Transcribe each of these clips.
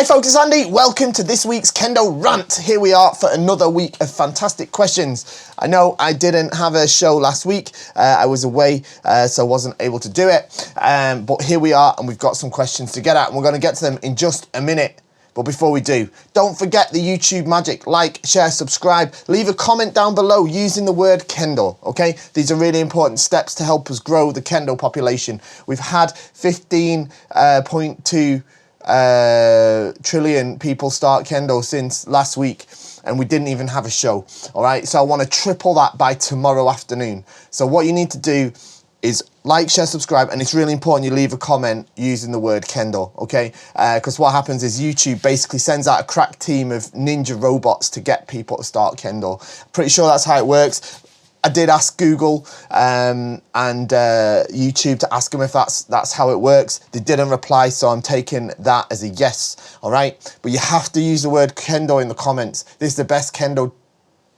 Hi folks, it's Andy. Welcome to this week's Kendo Rant. Here we are for another week of fantastic questions. I know I didn't have a show last week. I was away, so I wasn't able to do it. But here we are, and we've got some questions to get at, and we're going to get to them in just a minute. But before we do, don't forget the YouTube magic. Like, share, subscribe. Leave a comment down below using the word Kendo, okay? These are really important steps to help us grow the Kendo population. We've had 15.2 trillion people start Kendo since last week, and we didn't even have a show. All right, so I want to triple that by tomorrow afternoon. So what you need to do is like, share, subscribe, and it's really important you leave a comment using the word Kendo, okay? Because what happens is YouTube basically sends out a crack team of ninja robots to get people to start Kendo. Pretty sure that's how it works. I did ask Google and YouTube to ask them if that's how it works. They didn't reply, so I'm taking that as a yes, all right? But you have to use the word Kendo in the comments. This is the best Kendo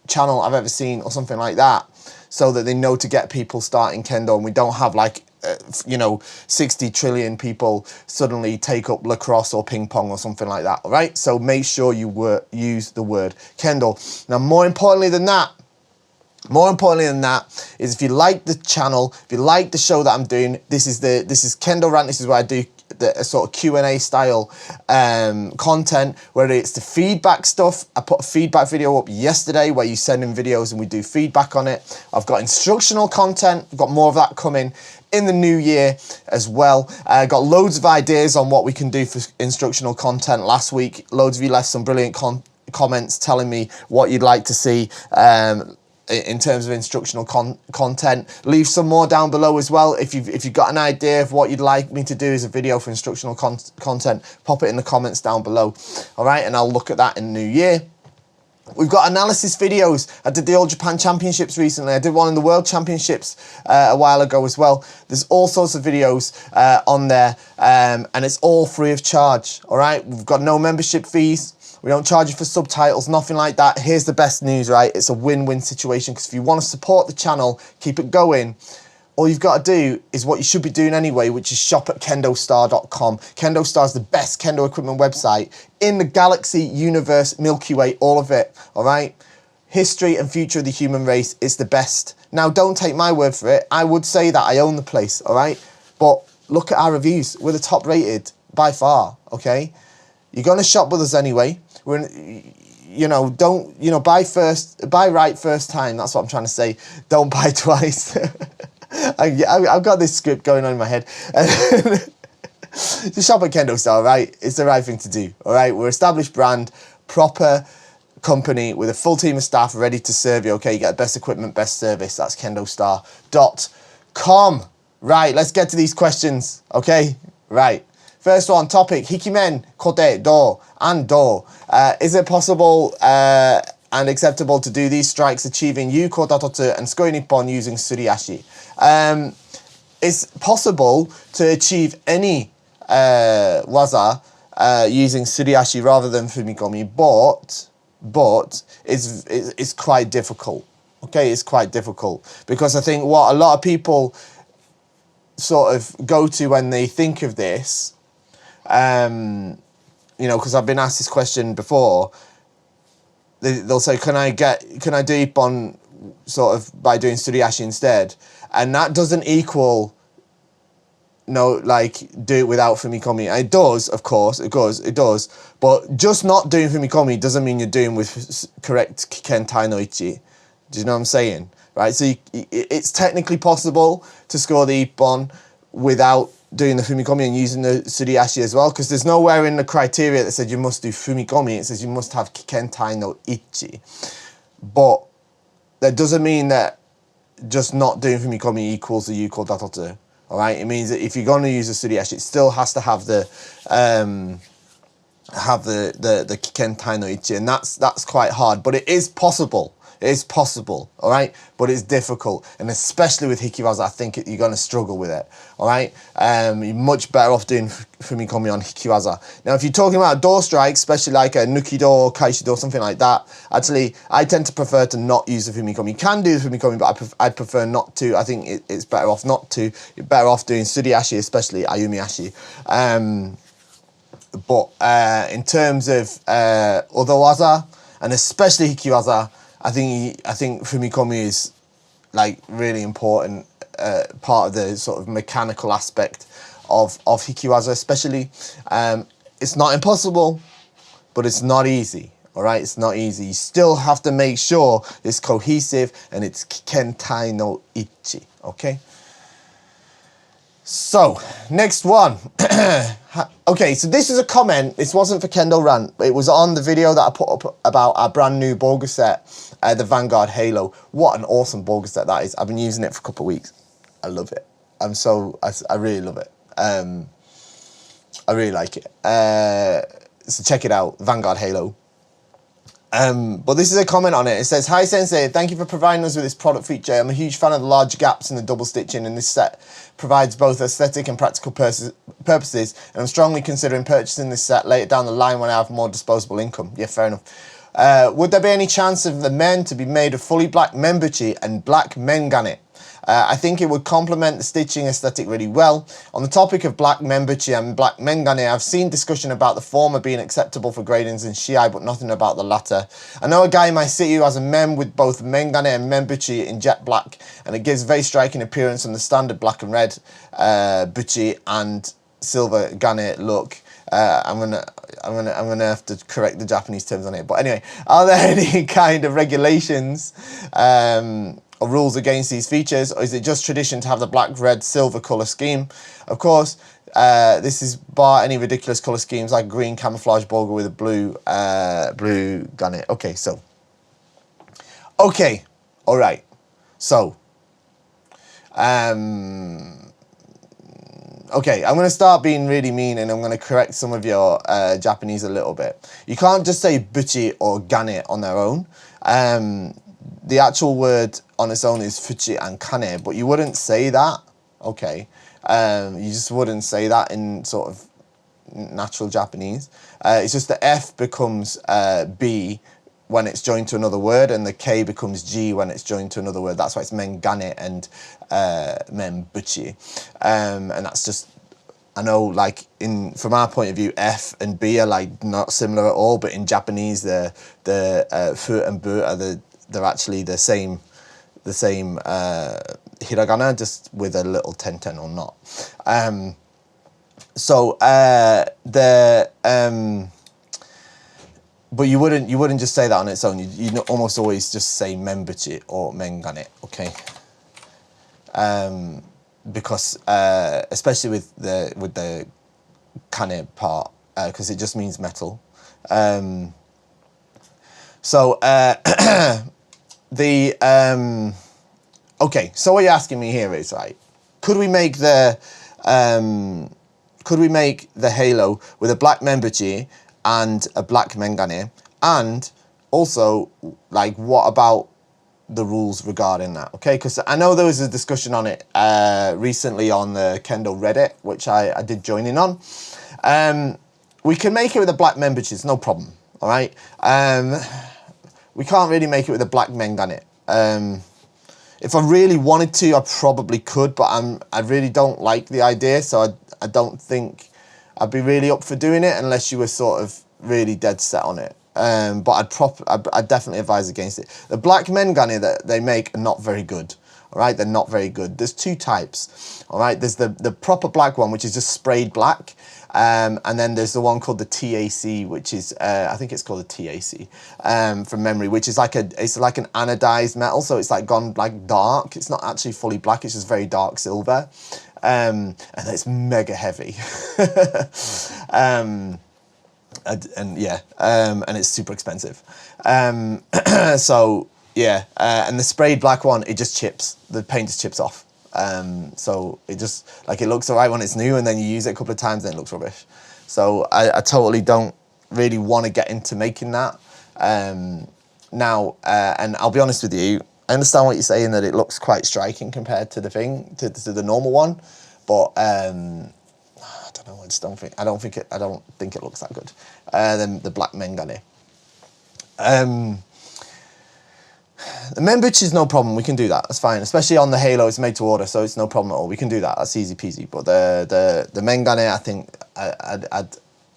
channel I've ever seen, or something like that, so that they know to get people starting Kendo, and we don't have like, 60 trillion people suddenly take up lacrosse or ping pong or something like that, all right? So make sure you use the word Kendo. Now, more importantly than that is if you like the channel, if you like the show that I'm doing, this is Kendo Rant. This is where I do the sort of Q&A style content, whether it's the feedback stuff. I put a feedback video up yesterday where you send in videos and we do feedback on it. I've got instructional content. I've got more of that coming in the new year as well. I got loads of ideas on what we can do for instructional content last week. Loads of you left some brilliant comments telling me what you'd like to see in terms of instructional content. Leave some more down below as well. If you've got an idea of what you'd like me to do as a video for instructional content, pop it in the comments down below, all right? And I'll look at that in the new year. We've got analysis videos. I did the All Japan Championships recently. I did one in the World Championships a while ago as well. There's all sorts of videos on there, and it's all free of charge, all right? We've got no membership fees. We don't charge you for subtitles, nothing like that. Here's the best news, right? It's a win-win situation, because if you want to support the channel, keep it going, all you've got to do is what you should be doing anyway, which is shop at KendoStar.com. KendoStar is the best Kendo equipment website in the galaxy, universe, Milky Way, all of it, all right? History and future of the human race is the best. Now, don't take my word for it. I would say that I own the place, all right? But look at our reviews. We're the top rated by far, okay? You're going to shop with us anyway. Buy right first time. That's what I'm trying to say. Don't buy twice. I've got this script going on in my head. Just shop at KendoStar, right? It's the right thing to do, all right? We're an established brand, proper company with a full team of staff ready to serve you, okay? You get the best equipment, best service. That's KendoStar.com. Right, let's get to these questions, okay? Right. First one, topic, Hikimen, kote, do, and do. Is it possible and acceptable to do these strikes achieving yu kotatotsu and sukoi nippon using suriashi? It's possible to achieve any waza using suriashi rather than fumikomi, but it's quite difficult. Okay, it's quite difficult, because I think what a lot of people sort of go to when they think of this, because I've been asked this question before, they'll say, can I do ippon sort of by doing suriashi instead? And that doesn't equal do it without fumikomi. And it does, of course, it does, but just not doing fumikomi doesn't mean you're doing with correct kentai no ichi. Do you know what I'm saying? Right, so it's technically possible to score the ippon without doing the fumikomi and using the suriashi as well, because there's nowhere in the criteria that said you must do fumikomi. It says you must have kentai no ichi. But that doesn't mean that just not doing fumikomi equals the yu kotatotsu. All right, it means that if you're going to use the suriashi, it still has to have the kentai no ichi, and that's quite hard, but it is possible. It is possible, all right? But it's difficult, and especially with hikiwaza, I think you're going to struggle with it, all right? You're much better off doing fumikomi on hikiwaza. Now, if you're talking about door strikes, especially like a nukido or kaishido, something like that, actually, I tend to prefer to not use the fumikomi. You can do the fumikomi, but I'd prefer not to. I think it's better off not to. You're better off doing suriashi, especially ayumiashi. But in terms of other waza, and especially Hiki waza, I think Fumikomi is like really important part of the sort of mechanical aspect of Hiki waza, especially. It's not impossible, but it's not easy. All right, it's not easy. You still have to make sure it's cohesive and it's kentai no ichi. Okay. So, next one. Okay, so this is a comment. This wasn't for Kendo Rant. It was on the video that I put up about our brand new Bogu set, the Vanguard Halo. What an awesome Bogu set that is. I've been using it for a couple of weeks. I love it. I really love it. I really like it. So check it out, Vanguard Halo. But this is a comment on it. It says, "Hi Sensei, thank you for providing us with this product feature. I'm a huge fan of the large gaps in the double stitching, and this set provides both aesthetic and practical purposes, and I'm strongly considering purchasing this set later down the line when I have more disposable income." Yeah, fair enough. Would there be any chance of the men to be made of fully black membuchi and black mengane? I think it would complement the stitching aesthetic really well. On the topic of black membuchi and black mengane, I've seen discussion about the former being acceptable for gradings and shiai, but nothing about the latter. I know a guy in my city who has a mem with both mengane and membuchi in jet black, and it gives a very striking appearance on the standard black and red buchi and silver gane look. I'm gonna have to correct the Japanese terms on it. But anyway, are there any kind of regulations or rules against these features, or is it just tradition to have the black, red, silver colour scheme? Of course, this is bar any ridiculous colour schemes like green camouflage Bogu with a blue gane. Okay, all right. So, okay, I'm going to start being really mean and I'm going to correct some of your Japanese a little bit. You can't just say buchi or gane on their own. The actual word on its own is fuchi and kane, but you wouldn't say that, okay? You just wouldn't say that in sort of natural Japanese. It's just the F becomes B when it's joined to another word, and the K becomes G when it's joined to another word. That's why it's mengane and membuchi. And that's just, I know, like from our point of view, F and B are like not similar at all, but in Japanese, the fu and bu are they're actually the same hiragana, just with a little tenten or not. But you wouldn't just say that on its own. You almost always just say membuchi or mengane, okay? Because especially with the kane part, because it just means metal. Okay, so what you're asking me here is, right, could we make the halo with a black membuchi and a black mengane? And also, like, what about the rules regarding that? Okay, because I know there was a discussion on it recently on the Kendo Reddit, which I did join in on. We can make it with a black membuchi, it's no problem, all right? We can't really make it with a black mengane. If I really wanted to, I probably could, but I really don't like the idea, so I don't think I'd be really up for doing it unless you were sort of really dead set on it. But I'd definitely advise against it. The black mengane that they make are not very good. All right, they're not very good. There's two types. All right, there's the proper black one, which is just sprayed black. And then there's the one called the TAC, which is, I think it's called the TAC from memory, which is like it's like an anodized metal. So it's like gone like dark. It's not actually fully black. It's just very dark silver. And it's mega heavy. And it's super expensive. So yeah, and the sprayed black one, it just chips. The paint just chips off. So it just, like, it looks alright when it's new, and then you use it a couple of times, then it looks rubbish. So I totally don't really want to get into making that. Now, and I'll be honest with you, I understand what you're saying, that it looks quite striking compared to the thing, to the normal one, but I don't know, I don't think it looks that good. Then the black mengane. The membuchi is no problem. We can do that. That's fine. Especially on the halo, it's made to order, so it's no problem at all. We can do that. That's easy peasy. But the mengane, I think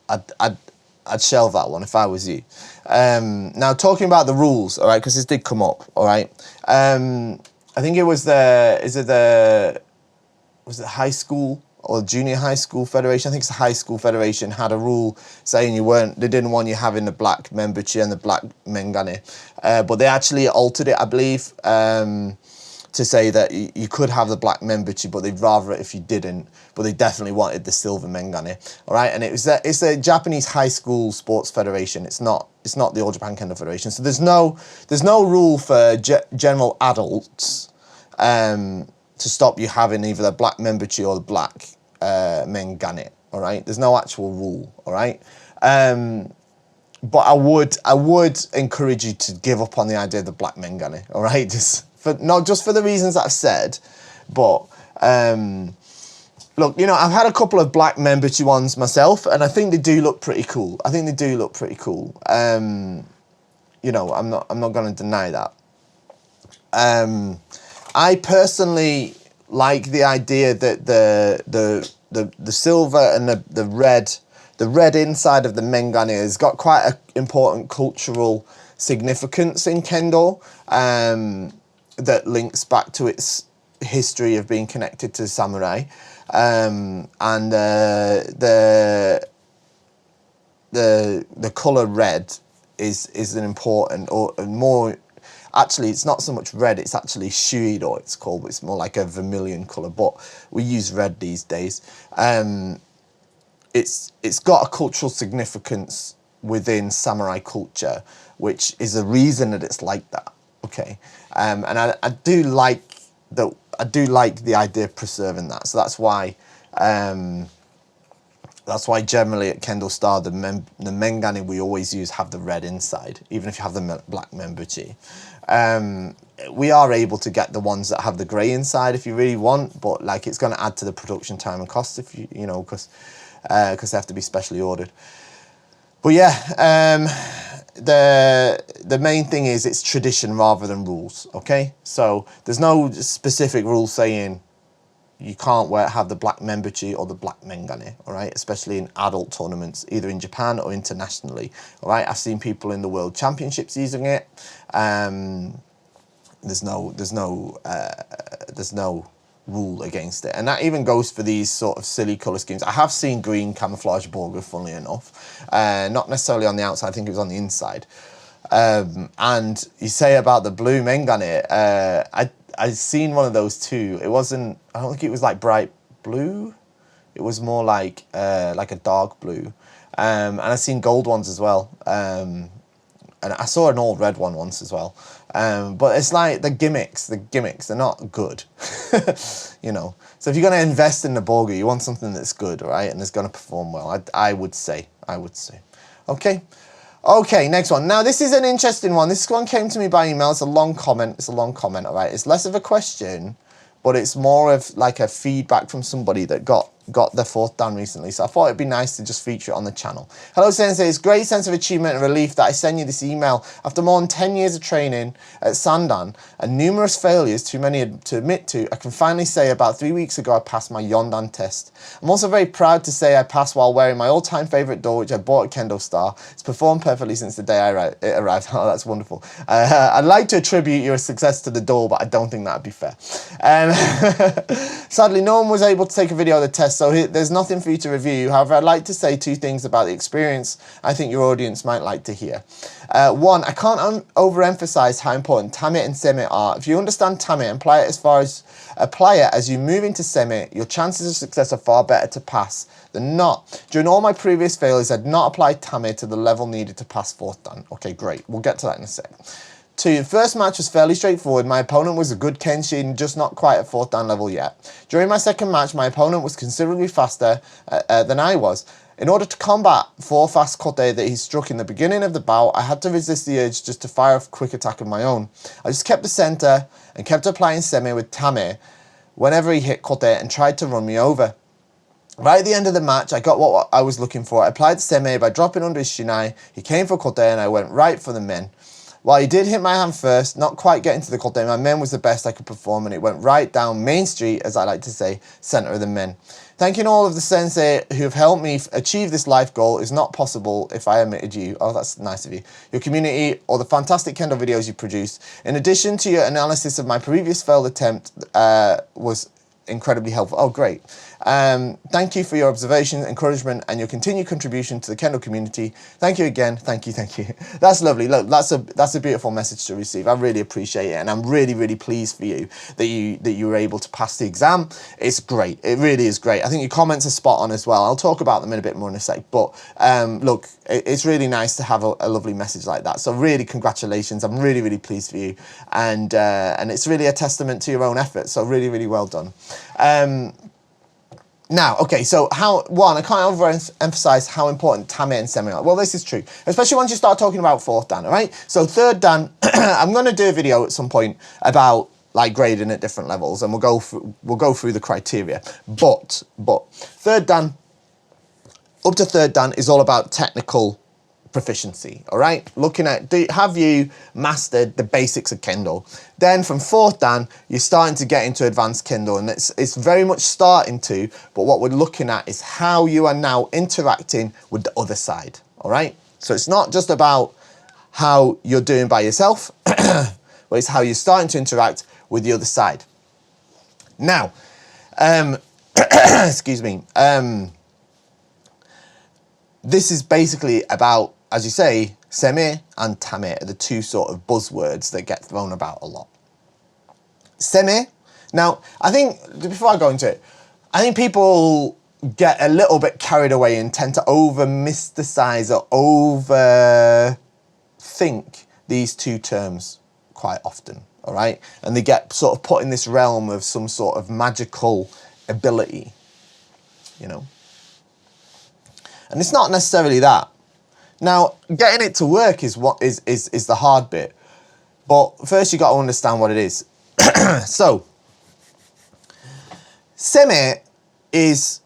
I'd shelve that one if I was you. Now talking about the rules, all right, because this did come up, all right. I think it was was it high school or junior high school federation? I think it's the high school federation had a rule saying they didn't want you having the black membership and the black Mengane, but they actually altered it, I believe, to say that you could have the black membership, but they'd rather it if you didn't. But they definitely wanted the silver Mengane, all right. And it's the Japanese high school sports federation. It's not the All Japan Kendo Federation. So there's no rule for general adults to stop you having either the black membership or the black Mengane, all right. There's no actual rule, all right. But I would encourage you to give up on the idea of the black Mengane, all right. Not just for the reasons that I've said, but look, you know, I've had a couple of black membership ones myself, and I think they do look pretty cool. You know, I'm not going to deny that. I personally like the idea that the silver and the red inside of the Mengane has got quite an important cultural significance in Kendo. That links back to its history of being connected to samurai, and the color red is an important, or more. Actually, it's not so much red. It's actually shuido. It's called. It's more like a vermilion color, but we use red these days. It's got a cultural significance within samurai culture, which is a reason that it's like that. Okay, and I do like the idea of preserving that. So that's why generally at KendoStar the Mengane we always use have the red inside, even if you have the black membership. We are able to get the ones that have the grey inside if you really want, but like it's going to add to the production time and cost if you know, because they have to be specially ordered. But yeah, the main thing is it's tradition rather than rules. Okay, so there's no specific rule saying you can't have the black membership or the black Mengane, all right, especially in adult tournaments, either in Japan or internationally, all right. I've seen people in the World Championships using it. There's no rule against it, and that even goes for these sort of silly colour schemes. I have seen green camouflage Bogu, funnily enough, not necessarily on the outside. I think it was on the inside. And you say about the blue Mengane, I've seen one of those too. It wasn't, I don't think it was like bright blue. It was more like a dark blue. And I've seen gold ones as well. And I saw an all red one once as well. But it's like the gimmicks, they're not good. You know. So if you're going to invest in the Bogu, you want something that's good, right? And it's going to perform well. I would say. Okay. Okay, next one. Now, this is an interesting one. This one came to me by email. It's a long comment, all right? It's less of a question, but it's more of like a feedback from somebody that got their fourth dan recently. So I thought it'd be nice to just feature it on the channel. Hello, Sensei. It's a great sense of achievement and relief that I send you this email after more than 10 years of training at Sandan and numerous failures, too many to admit to. I can finally say about 3 weeks ago I passed my Yondan test. I'm also very proud to say I passed while wearing my all-time favourite door, which I bought at KendoStar. It's performed perfectly since the day it arrived. Oh, that's wonderful. I'd like to attribute your success to the door, but I don't think that'd be fair. Sadly, no one was able to take a video of the test, so there's nothing for you to review. However, I'd like to say two things about the experience I think your audience might like to hear. One, I can't overemphasize how important Tame and Seme are. If you understand Tame and apply it as you move into Seme, your chances of success are far better to pass than not. During all my previous failures, I'd not applied Tame to the level needed to pass fourth dan. Okay, great. We'll get to that in a sec. Two, the first match was fairly straightforward. My opponent was a good Kenshin, just not quite at fourth dan level yet. During my second match, my opponent was considerably faster than I was. In order to combat 4 fast kote that he struck in the beginning of the bout, I had to resist the urge just to fire a quick attack of my own. I just kept the center and kept applying Seme with Tame whenever he hit kote and tried to run me over. Right at the end of the match, I got what I was looking for. I applied Seme by dropping under his shinai. He came for kote and I went right for the men. While he did hit my hand first, not quite getting to the kote, my men was the best I could perform and it went right down Main Street, as I like to say, center of the men. Thanking all of the sensei who have helped me achieve this life goal is not possible if I omitted you. Oh, that's nice of you. Your community or the fantastic Kendo videos you produce. In addition to your analysis of my previous failed attempt was incredibly helpful. Oh, great. Thank you for your observations, encouragement, and your continued contribution to the Kendo community. Thank you again. Thank you. Thank you. That's lovely. Look, that's a beautiful message to receive. I really appreciate it, and I'm really, really pleased for you that you were able to pass the exam. It's great. It really is great. I think your comments are spot on as well. I'll talk about them in a bit more in a sec. But look, it's really nice to have a lovely message like that. So really, congratulations. I'm really, really pleased for you, and it's really a testament to your own effort. So really, really well done. Now, okay, so I can't overemphasize how important Tame and Seme are. Well, this is true, especially once you start talking about fourth dan, all right? So third dan, I'm going to do a video at some point about like grading at different levels, and we'll go through the criteria. But third dan, up to third dan is all about technical proficiency, all right? Looking at, have you mastered the basics of Kendo? Then from fourth dan, you're starting to get into advanced Kendo, and it's very much starting to, but what we're looking at is how you are now interacting with the other side, all right? So it's not just about how you're doing by yourself, but it's how you're starting to interact with the other side. Now, excuse me, this is basically about, as you say, Seme and Tame are the two sort of buzzwords that get thrown about a lot. Seme, now, I think, before I go into it, I think people get a little bit carried away and tend to over-mysticize or over-think these two terms quite often, all right? And they get sort of put in this realm of some sort of magical ability, you know? And it's not necessarily that. Now, getting it to work is what is the hard bit. But first you got to understand what it is. So, Seme is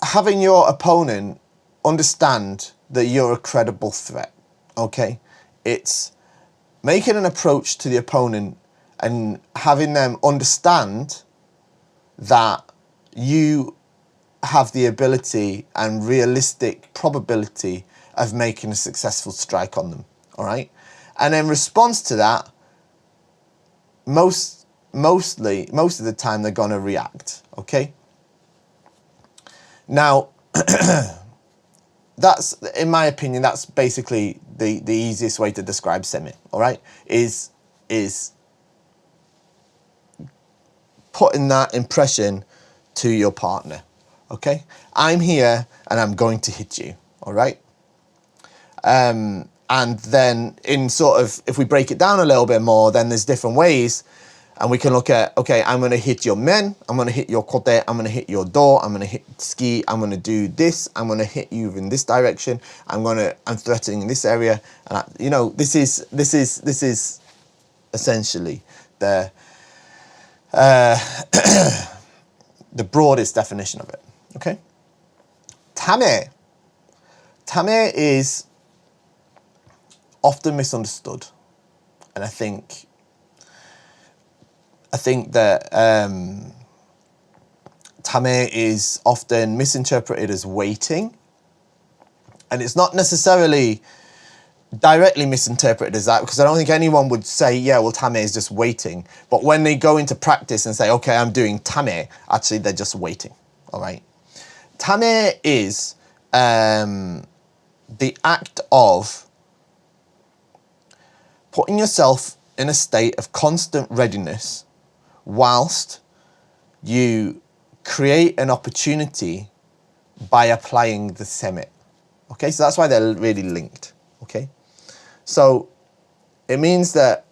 having your opponent understand that you're a credible threat. Okay? It's making an approach to the opponent and having them understand that you have the ability and realistic probability of making a successful strike on them, all right? And in response to that, most of the time they're going to react, okay? Now, that's, in my opinion, that's basically the easiest way to describe Seme, all right? Is putting that impression to your partner, okay? I'm here and I'm going to hit you, all right? And then in sort of, if we break it down a little bit more, then there's different ways, and we can look at, okay, I'm going to hit your men, I'm going to hit your kote, I'm going to hit your do, I'm going to hit ski, I'm going to do this, I'm going to hit you in this direction, I'm threatening in this area, and you know, this is essentially the the broadest definition of it, okay? Tame is often misunderstood, and I think that Tame is often misinterpreted as waiting, and it's not necessarily directly misinterpreted as that, because I don't think anyone would say, yeah, well, Tame is just waiting. But when they go into practice and say, okay, I'm doing Tame, actually they're just waiting, all right? Tame is the act of putting yourself in a state of constant readiness whilst you create an opportunity by applying the Seme. Okay, so that's why they're really linked, okay? So it means that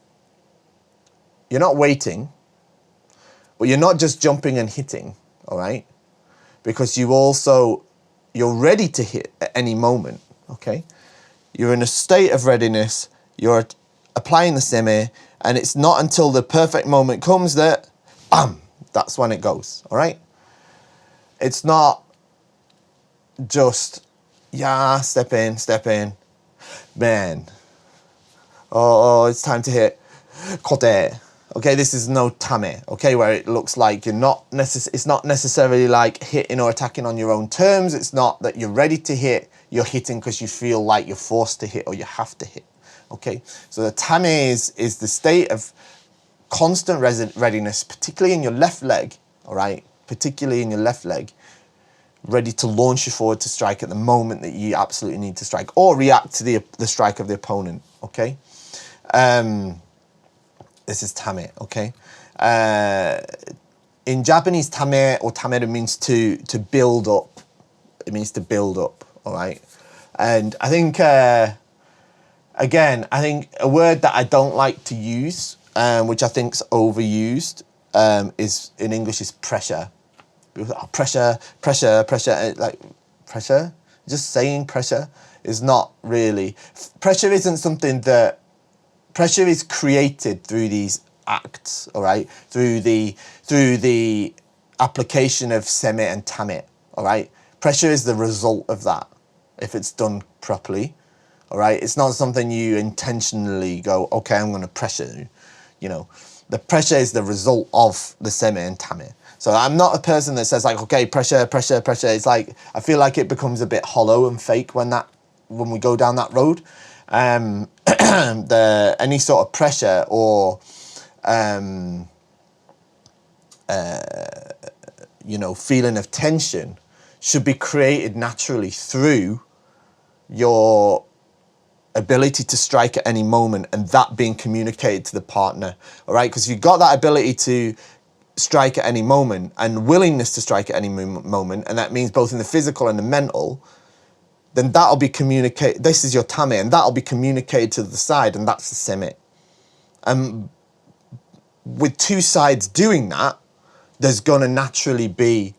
you're not waiting, but you're not just jumping and hitting, all right? Because you're ready to hit at any moment, okay? You're in a state of readiness, you're applying the Seme, and it's not until the perfect moment comes that, bam, that's when it goes, all right? It's not just, yeah, step in, man. Oh, it's time to hit kote. Okay, this is no Tame, okay, where it looks like you're not it's not necessarily like hitting or attacking on your own terms. It's not that you're ready to hit, you're hitting because you feel like you're forced to hit or you have to hit. Okay, so the Tame is the state of constant readiness, particularly in your left leg, all right, particularly in your left leg, ready to launch you forward to strike at the moment that you absolutely need to strike, or react to the strike of the opponent, okay? This is Tame, okay? In Japanese, Tame or Tameru means to build up. It means to build up, all right? And I think, again, I think a word that I don't like to use, which I think's overused, is in English is pressure. Pressure, like pressure. Just saying pressure is not really. Pressure isn't something that. Pressure is created through these acts, all right? Through the application of Seme and Tame, all right? Pressure is the result of that, if it's done properly, all right? It's not something you intentionally go, okay, I'm going to pressure you, you know. The pressure is the result of the Seme and Tame. So I'm not a person that says like, okay, pressure. It's like, I feel like it becomes a bit hollow and fake when we go down that road. Any sort of pressure or you know, feeling of tension should be created naturally through your ability to strike at any moment, and that being communicated to the partner, all right? Because you've got that ability to strike at any moment and willingness to strike at any moment, and that means both in the physical and the mental, then that'll be communicated. This is your Tame, and that'll be communicated to the side, and that's the Seme. With two sides doing that, there's going to naturally be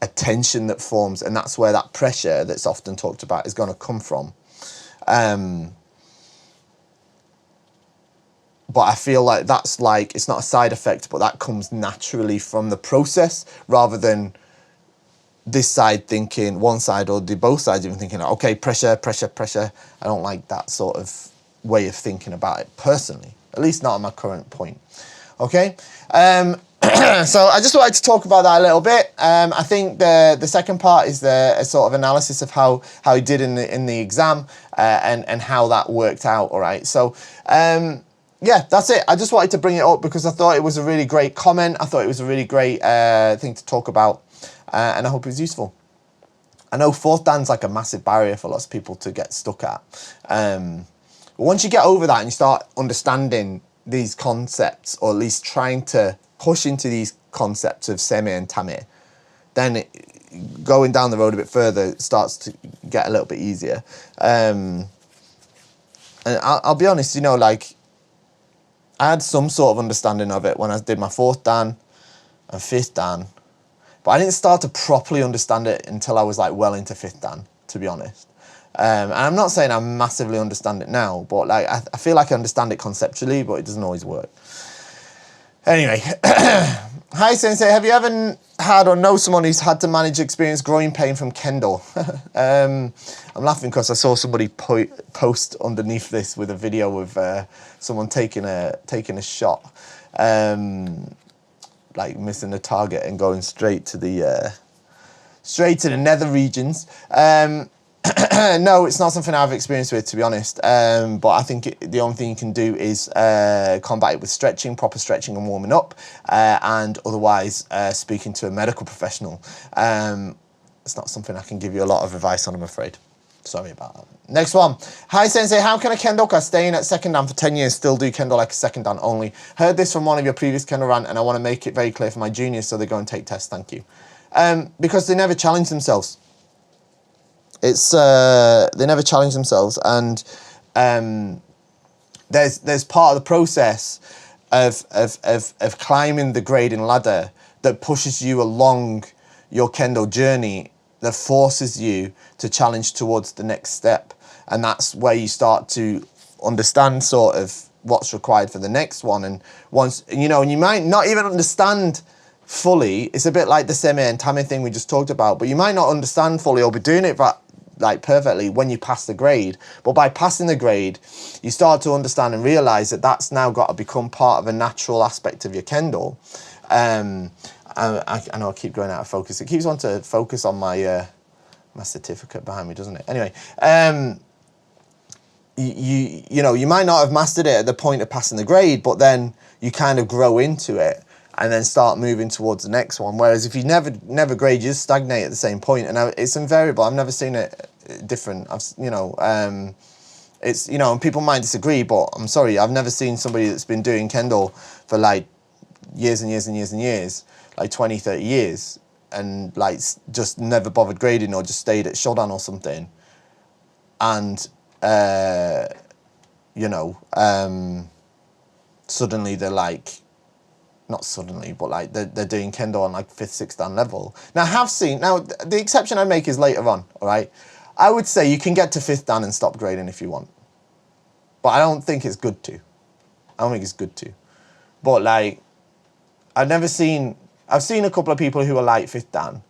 a tension that forms, and that's where that pressure that's often talked about is going to come from. But I feel like that's like, it's not a side effect, but that comes naturally from the process, rather than this side thinking, one side or both sides even thinking, okay, pressure. I don't like that sort of way of thinking about it personally, at least not at my current point. Okay, so I just wanted to talk about that a little bit. I think the second part is a sort of analysis of how he did in the exam, and how that worked out. All right, so yeah, that's it. I just wanted to bring it up because I thought it was a really great comment. I thought it was a really great thing to talk about. And I hope it was useful. I know fourth dan's like a massive barrier for lots of people to get stuck at. But once you get over that and you start understanding these concepts, or at least trying to push into these concepts of Seme and Tame, then going down the road a bit further starts to get a little bit easier. And I'll be honest, you know, like, I had some sort of understanding of it when I did my fourth dan and fifth dan. But I didn't start to properly understand it until I was like well into fifth dan, to be honest. And I'm not saying I massively understand it now, but like I feel like I understand it conceptually, but it doesn't always work. Anyway, hi Sensei, have you ever had or know someone who's had to manage experience growing pain from Kendo? I'm laughing because I saw somebody post underneath this with a video of someone taking a shot. Like missing the target and going straight to the nether regions. No, it's not something I've experienced with, to be honest. But I think the only thing you can do is combat it with stretching, proper stretching and warming up, and otherwise speaking to a medical professional. It's not something I can give you a lot of advice on, I'm afraid. Sorry about that. Next one. Hi Sensei, how can a Kendoka staying at second dan for 10 years still do Kendo like a second dan only? Heard this from one of your previous Kendo rant, and I want to make it very clear for my juniors so they go and take tests, thank you. Because they never challenge themselves. It's they never challenge themselves, and there's part of the process of climbing the grading ladder that pushes you along your Kendo journey, that forces you to challenge towards the next step. And that's where you start to understand sort of what's required for the next one. And once, you know, and you might not even understand fully. It's a bit like the Seme and Tame thing we just talked about, but you might not understand fully or be doing it like perfectly when you pass the grade. But by passing the grade, you start to understand and realize that that's now got to become part of a natural aspect of your Kendo. I know I keep going out of focus. It keeps wanting to focus on my my certificate behind me, doesn't it? Anyway, you know, you might not have mastered it at the point of passing the grade, but then you kind of grow into it and then start moving towards the next one. Whereas if you never grade, you just stagnate at the same point, and it's invariable. I've never seen it different. You know, it's, you know, and people might disagree, but I'm sorry, I've never seen somebody that's been doing Kendo for like years and years and years and years, like 20, 30 years, and like just never bothered grading or just stayed at Shodan or something, and you know, suddenly they're like, not suddenly, but like they're doing Kendo on like 5th, 6th Dan level. Now I have seen, now the exception I make is later on, all right? I would say you can get to 5th Dan and stop grading if you want, but I don't think it's good to. I don't think it's good to. But like, I've seen a couple of people who are like 5th Dan,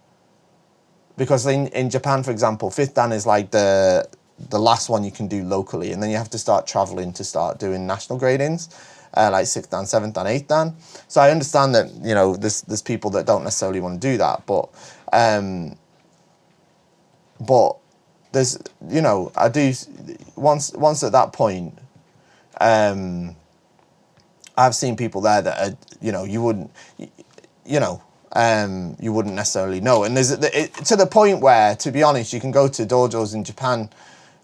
because in Japan, for example, 5th Dan is like the last one you can do locally, and then you have to start traveling to start doing national gradings, like 6th Dan, 7th Dan, 8th Dan. So I understand that, you know, there's people that don't necessarily want to do that, but there's, you know, I do, once at that point, I've seen people there that are, you know, you wouldn't necessarily know. And there's to the point where, to be honest, you can go to dojos in Japan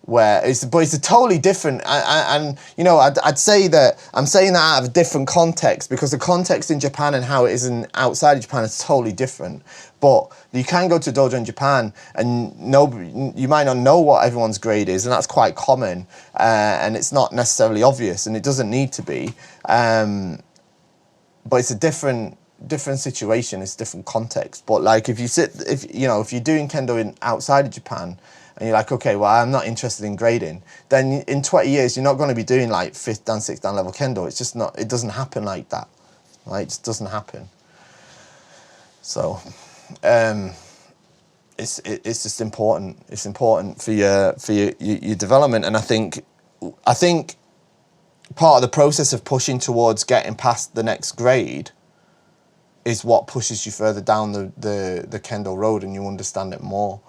where it's a totally different, and you know, I'd say that I'm saying that out of a different context, because the context in Japan and how it is outside of Japan is totally different. But you can go to dojo in Japan and you might not know what everyone's grade is, and that's quite common, and it's not necessarily obvious, and it doesn't need to be, but it's a different situation, it's different context. But like, if you're doing Kendo outside of Japan, and you're like, okay, well, I'm not interested in grading, then in 20 years, you're not going to be doing like 5th Dan, 6th Dan level Kendo. It's just not, it doesn't happen like that, right? It just doesn't happen. So, it's just important. It's important for your development. And I think part of the process of pushing towards getting past the next grade is what pushes you further down the Kendo road, and you understand it more.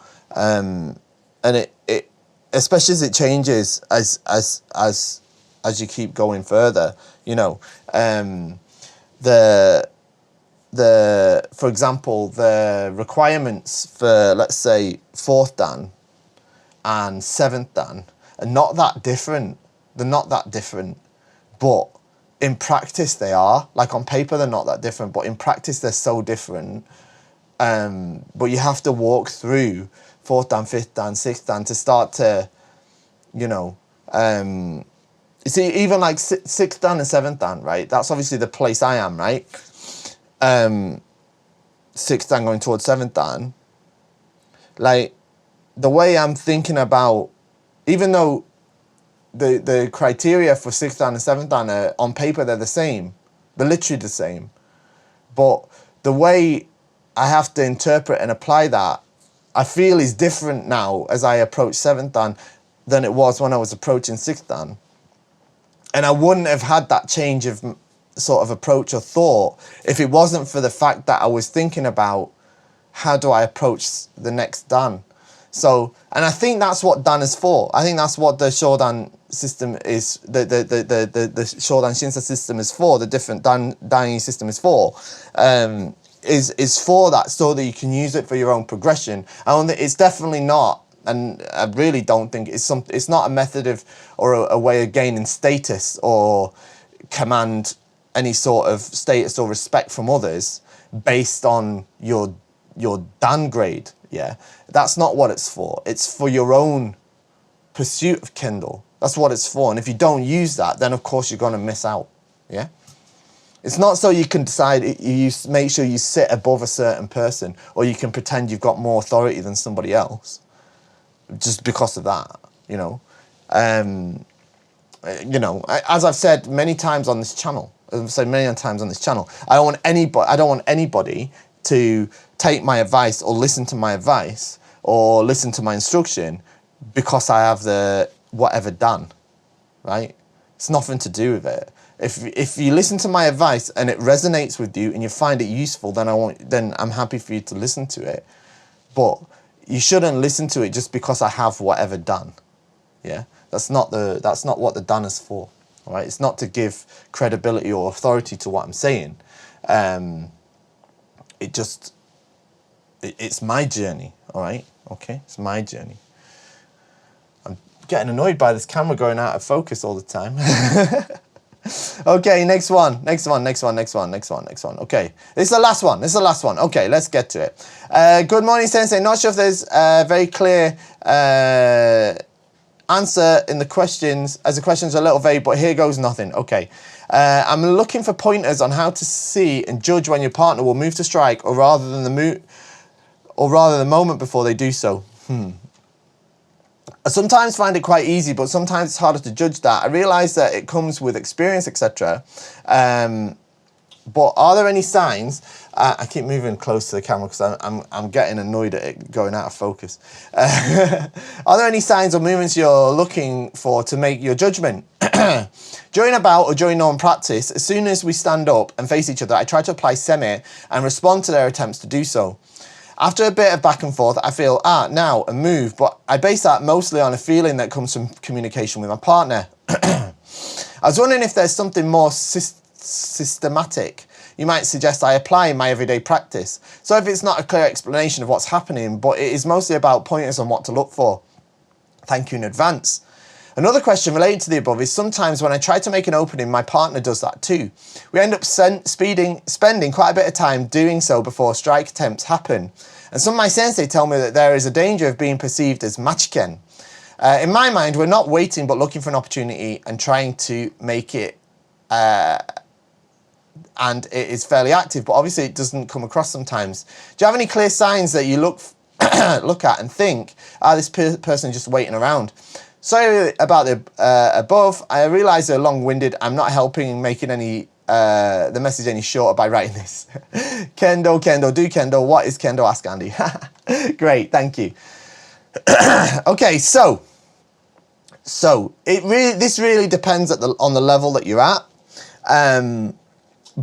And it especially as it changes as you keep going further, you know, for example, the requirements for, let's say, 4th Dan and 7th Dan are not that different. They're not that different, but in practice they are. Like, on paper they're not that different, but in practice they're so different. But you have to walk through 4th Dan, 5th Dan, 6th Dan to start to, you know, you see, even like 6th Dan and 7th Dan, right? That's obviously the place I am, right? 6th Dan going towards 7th Dan. Like, the way I'm thinking about, even though the criteria for 6th Dan and 7th Dan are, on paper, they're the same. They're literally the same. But the way I have to interpret and apply that, I feel, is different now as I approach 7th Dan than it was when I was approaching 6th Dan. And I wouldn't have had that change of sort of approach or thought if it wasn't for the fact that I was thinking about, how do I approach the next Dan? So, and I think that's what Dan is for. I think that's what the Shodan system is, the Shodan Shinsa system is for, the different Dan system is for. Is for that, so that you can use it for your own progression. It's definitely not, and I really don't think it's not a method of, or a way of gaining status or command any sort of status or respect from others based on your Dan grade. Yeah, that's not what it's for. It's for your own pursuit of Kendo. That's what it's for. And if you don't use that, then of course you're going to miss out. Yeah. It's not so you can decide, you make sure you sit above a certain person, or you can pretend you've got more authority than somebody else just because of that, you know. As I've said many times on this channel, I don't want anybody to take my advice or listen to my advice or listen to my instruction because I have the whatever done, right? It's nothing to do with it. If you listen to my advice and it resonates with you and you find it useful, then I'm happy for you to listen to it. But you shouldn't listen to it just because I have whatever done. Yeah, that's not what the done is for. All right, it's not to give credibility or authority to what I'm saying. It's my journey. All right, okay, it's my journey. I'm getting annoyed by this camera going out of focus all the time. Okay, next one. Okay, this is the last one. Okay, let's get to it. Good morning, Sensei. Not sure if there's a very clear answer in the questions, as the questions are a little vague, but here goes nothing. Okay, I'm looking for pointers on how to see and judge when your partner will move to strike, or rather the moment before they do so. I sometimes find it quite easy, but sometimes it's harder to judge that. I realise that it comes with experience, etc. But are there any signs? I keep moving close to the camera because I'm getting annoyed at it going out of focus. Are there any signs or movements you're looking for to make your judgment? During a bout or during normal practice, as soon as we stand up and face each other, I try to apply Seme and respond to their attempts to do so. After a bit of back and forth, I feel, now, and move, but I base that mostly on a feeling that comes from communication with my partner. I was wondering if there's something more systematic you might suggest I apply in my everyday practice. So if it's not a clear explanation of what's happening, but it is mostly about pointers on what to look for. Thank you in advance. Another question related to the above is sometimes when I try to make an opening, my partner does that too. We end up spending quite a bit of time doing so before strike attempts happen. And some of my sensei tell me that there is a danger of being perceived as maiken. In my mind, we're not waiting but looking for an opportunity and trying to make it, and it is fairly active, but obviously it doesn't come across sometimes. Do you have any clear signs that you look at and think, this person is just waiting around? Sorry about the above. I realise they're long-winded. I'm not helping making the message any shorter by writing this. Kendo, do Kendo. What is Kendo? Ask Andy. Great, thank you. Okay, so this really depends on the level that you're at,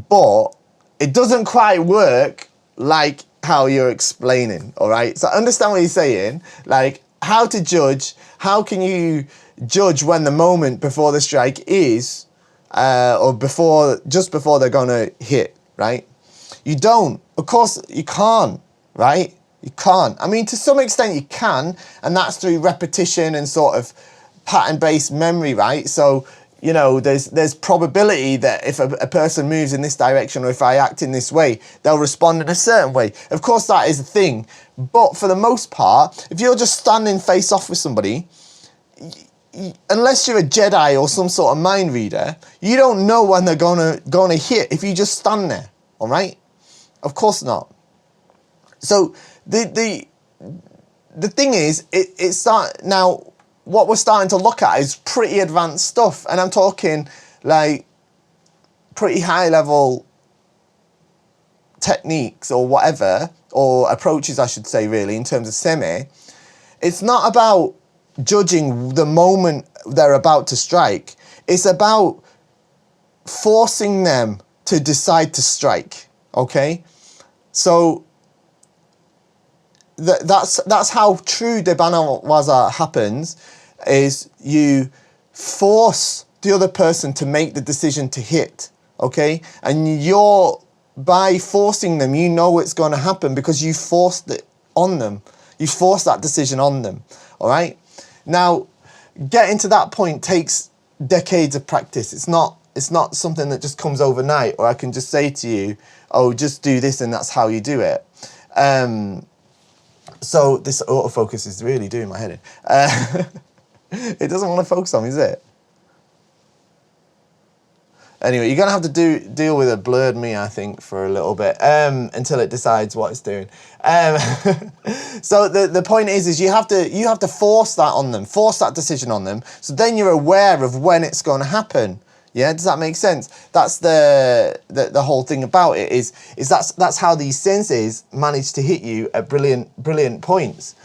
but it doesn't quite work like how you're explaining. All right, so understand what you're saying, like how to judge. How can you judge when the moment before the strike is, or just before they're gonna hit, right? You don't. Of course, you can't, right? You can't. I mean, to some extent you can, and that's through repetition and sort of pattern-based memory, right? So, you know, there's probability that if a person moves in this direction or if I act in this way, they'll respond in a certain way. Of course, that is a thing. But for the most part, if you're just standing face off with somebody, unless you're a Jedi or some sort of mind reader, you don't know when they're gonna hit if you just stand there, all right? Of course not. So the thing is, now what we're starting to look at is pretty advanced stuff, and I'm talking like pretty high level techniques or whatever, or approaches I should say, really, in terms of Seme. It's not about judging the moment they're about to strike. It's about forcing them to decide to strike, okay? So that's how true Debana Waza happens, is you force the other person to make the decision to hit, okay? And by forcing them, you know it's going to happen because you forced it on them. You forced that decision on them, all right? Now, getting to that point takes decades of practice. It's not something that just comes overnight, or I can just say to you, oh, just do this and that's how you do it. So this autofocus is really doing my head in. It doesn't want to focus on me, is it? Anyway, you're going to have to deal with a blurred me, I think, for a little bit, until it decides what it's doing. So the point is you have to force that on them, force that decision on them, so then you're aware of when it's going to happen. Yeah, does that make sense? That's the whole thing about it, is that's how these senseis manage to hit you at brilliant points.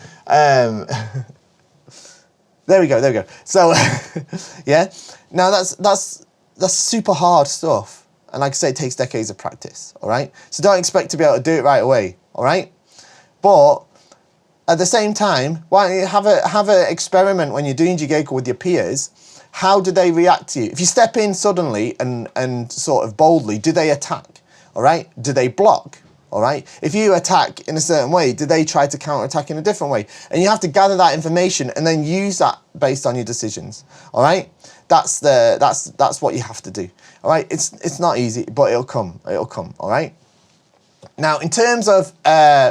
There we go. So, yeah. Now that's super hard stuff. And like I say, it takes decades of practice, all right? So don't expect to be able to do it right away, all right? But at the same time, why don't you have an experiment when you're doing Jigeko with your peers? How do they react to you? If you step in suddenly and sort of boldly, do they attack, all right? Do they block, all right? If you attack in a certain way, do they try to counterattack in a different way? And you have to gather that information and then use that based on your decisions, all right? That's what you have to do, all right? It's not easy, but it'll come, all right? Now, in terms of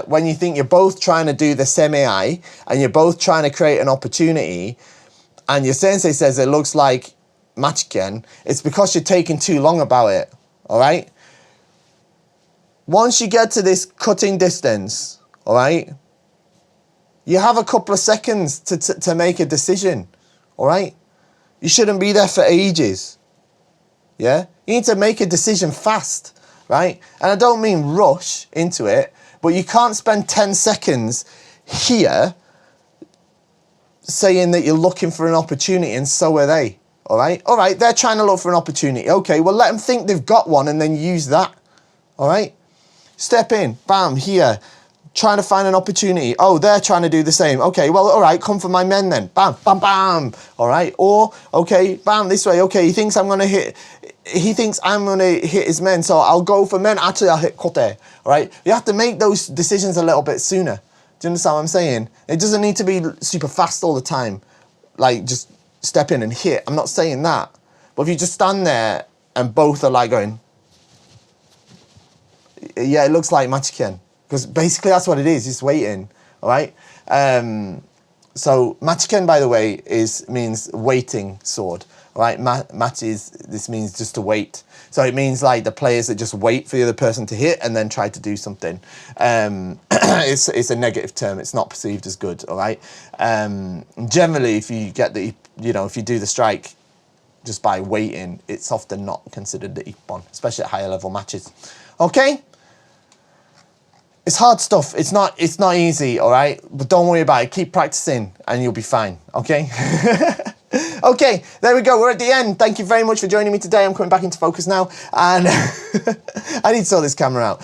when you think you're both trying to do the Seme and you're both trying to create an opportunity and your sensei says it looks like maiken, it's because you're taking too long about it, all right? Once you get to this cutting distance, all right, you have a couple of seconds to make a decision, all right? You shouldn't be there for ages, yeah? You need to make a decision fast, right? And I don't mean rush into it, but you can't spend 10 seconds here saying that you're looking for an opportunity and so are they, all right? All right, they're trying to look for an opportunity. Okay, well, let them think they've got one and then use that, all right? Step in, bam, here, trying to find an opportunity. Oh, they're trying to do the same. Okay, well, all right, come for my men then. Bam, bam, bam, all right? Or, okay, bam, this way. Okay, he thinks I'm going to hit his men, so I'll go for men. Actually, I'll hit kote, all right? You have to make those decisions a little bit sooner. Do you understand what I'm saying? It doesn't need to be super fast all the time. Like, just step in and hit. I'm not saying that. But if you just stand there and both are like going, yeah, it looks like maiken. Because basically that's what it is, just waiting, all right? So maiken, by the way, means waiting sword, all right? This means just to wait. So it means like the players that just wait for the other person to hit and then try to do something. It's a negative term. It's not perceived as good, all right? Generally, if you get the, if you do the strike just by waiting, it's often not considered the ippon, especially at higher level matches. Okay? It's hard stuff. It's not easy, all right? But don't worry about it. Keep practicing and you'll be fine, okay? Okay, there we go. We're at the end. Thank you very much for joining me today. I'm coming back into focus now. And I need to sort this camera out.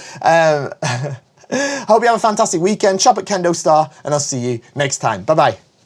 Hope you have a fantastic weekend. Shop at KendoStar and I'll see you next time. Bye-bye.